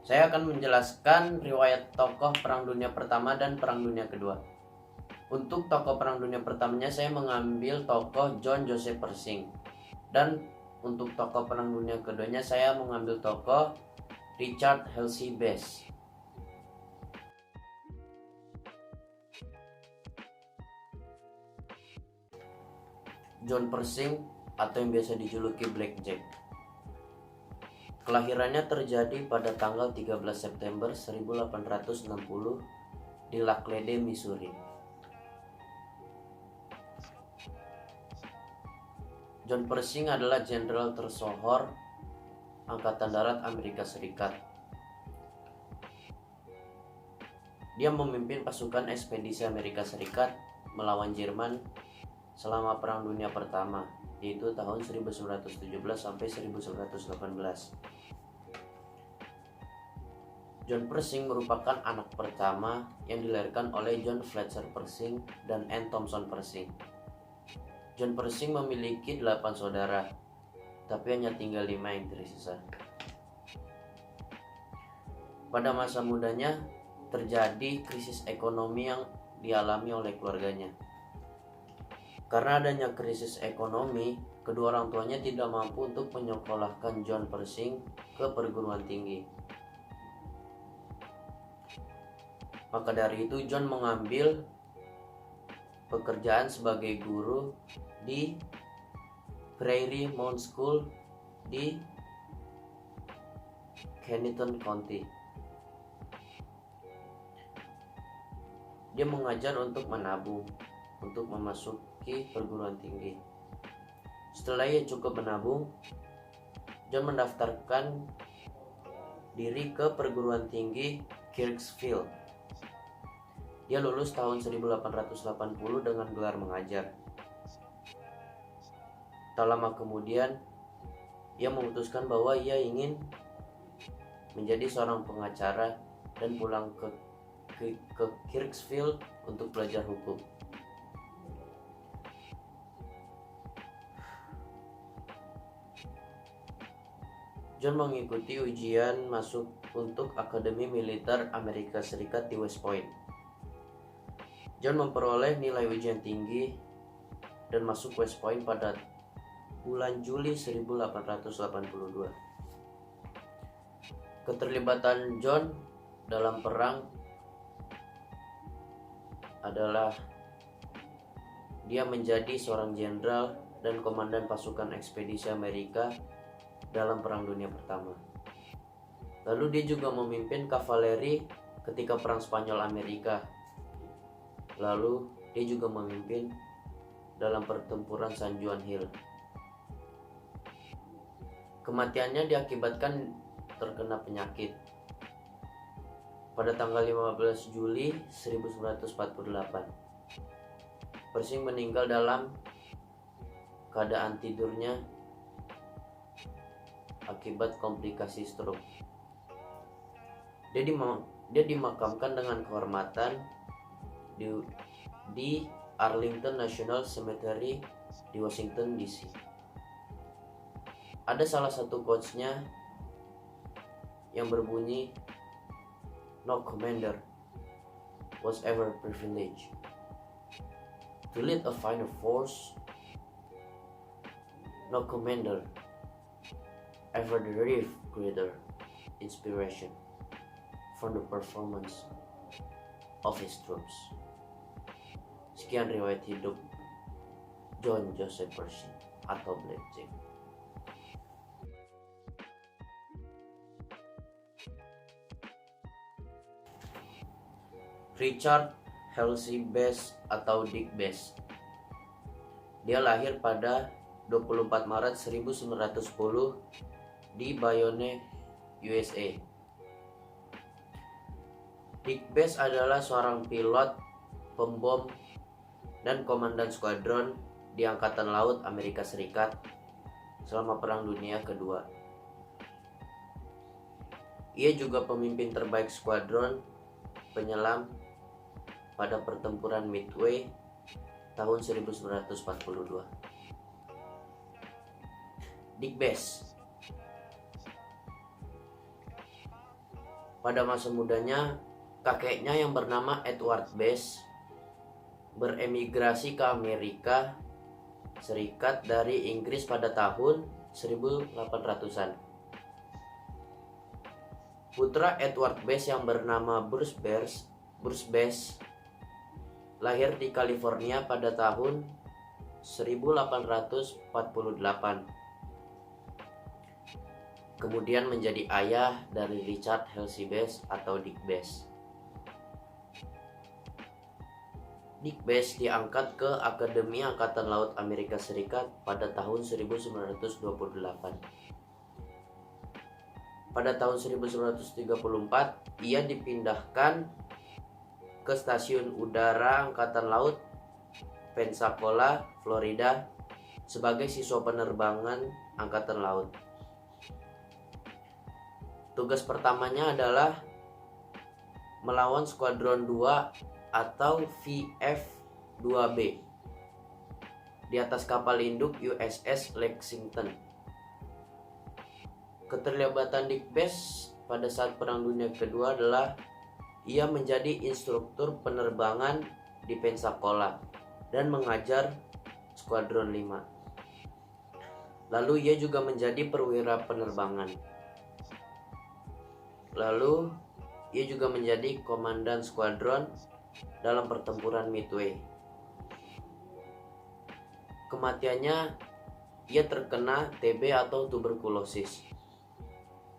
Saya akan menjelaskan riwayat tokoh Perang Dunia Pertama dan Perang Dunia Kedua. Untuk tokoh Perang Dunia Pertamanya saya mengambil tokoh John Joseph Pershing. Dan untuk tokoh Perang Dunia Keduanya saya mengambil tokoh Richard Halsey Bass. John Pershing atau yang biasa dijuluki Blackjack. Kelahirannya terjadi pada tanggal 13 September 1860 di Laclede, Missouri. John Pershing adalah jenderal tersohor Angkatan Darat Amerika Serikat. Dia memimpin pasukan ekspedisi Amerika Serikat melawan Jerman selama Perang Dunia Pertama, yaitu tahun 1917 sampai 1918. John Pershing merupakan anak pertama yang dilahirkan oleh John Fletcher Pershing dan Anne Thompson Pershing. John Pershing memiliki 8 saudara, tapi hanya tinggal 5 yang tersisa. Pada masa mudanya terjadi krisis ekonomi yang dialami oleh keluarganya. Karena adanya krisis ekonomi, kedua orang tuanya tidak mampu untuk menyekolahkan John Pershing ke perguruan tinggi. Maka dari itu John mengambil pekerjaan sebagai guru di Prairie Mount School di Kennington County. Dia mengajar untuk menabung untuk memasuki perguruan tinggi. Setelah ia cukup menabung, John mendaftarkan diri ke perguruan tinggi Kirksville. Dia lulus tahun 1880 dengan gelar mengajar. Tak lama kemudian, ia memutuskan bahwa ia ingin menjadi seorang pengacara dan pulang ke Kirksville untuk belajar hukum. John mengikuti ujian masuk untuk Akademi Militer Amerika Serikat di West Point. John memperoleh nilai ujian tinggi dan masuk West Point pada bulan Juli 1882. Keterlibatan John dalam perang adalah dia menjadi seorang jenderal dan komandan pasukan ekspedisi Amerika dalam Perang Dunia Pertama. Lalu dia juga memimpin kavaleri ketika Perang Spanyol Amerika. Lalu dia juga memimpin dalam pertempuran San Juan Hill. Kematiannya diakibatkan terkena penyakit. Pada tanggal 15 Juli 1948, Pershing meninggal dalam keadaan tidurnya akibat komplikasi stroke. Dia dimakamkan dengan kehormatan di Arlington National Cemetery di Washington DC. Ada salah satu quotes-nya yang berbunyi, "No commander was ever privileged to lead a finer force. No commander ever derived greater inspiration from the performance of his troops." Sekian riwayat hidup John Joseph Pershing atau Blackjack. Richard Halsey Bass atau Dick Bass. Dia lahir pada 24 Maret 1910 di Bayonne, USA. Dick Bass adalah seorang pilot, pembom, dan komandan skuadron di Angkatan Laut Amerika Serikat selama Perang Dunia Kedua. Ia juga pemimpin terbaik skuadron penyelam pada pertempuran Midway tahun 1942. Dick Bass pada masa mudanya kakeknya yang bernama Edward Best beremigrasi ke Amerika Serikat dari Inggris pada tahun 1800-an. Putra Edward Best yang bernama Bruce Best lahir di California pada tahun 1848. Kemudian menjadi ayah dari Richard Halsey Best atau Dick Best. Dick Best diangkat ke Akademi Angkatan Laut Amerika Serikat pada tahun 1928. Pada tahun 1934, ia dipindahkan ke Stasiun Udara Angkatan Laut Pensacola, Florida sebagai siswa penerbangan Angkatan Laut. Tugas pertamanya adalah melawan Skuadron 2 atau VF-2B di atas kapal induk USS Lexington. Keterlibatan Dick Best pada saat Perang Dunia Kedua adalah ia menjadi instruktur penerbangan di Pensacola dan mengajar Skuadron 5. Lalu ia juga menjadi perwira penerbangan. Lalu ia juga menjadi komandan skuadron dalam pertempuran Midway. Kematiannya, ia terkena TB atau tuberkulosis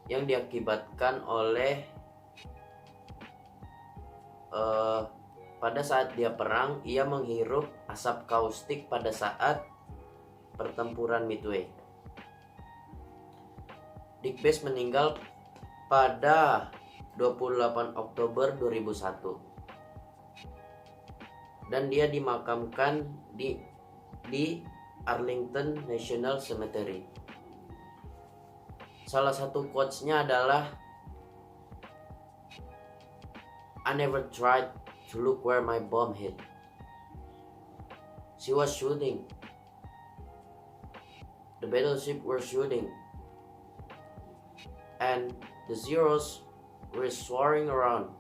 yang diakibatkan oleh pada saat dia perang, ia menghirup asap kaustik pada saat pertempuran Midway. Dick Best meninggal pada 28 Oktober 2001 dan dia dimakamkan di Arlington National Cemetery. Salah satu quotes-nya adalah "I never tried to look where my bomb hit. She was shooting. The battleship were shooting. And the zeros were soaring around.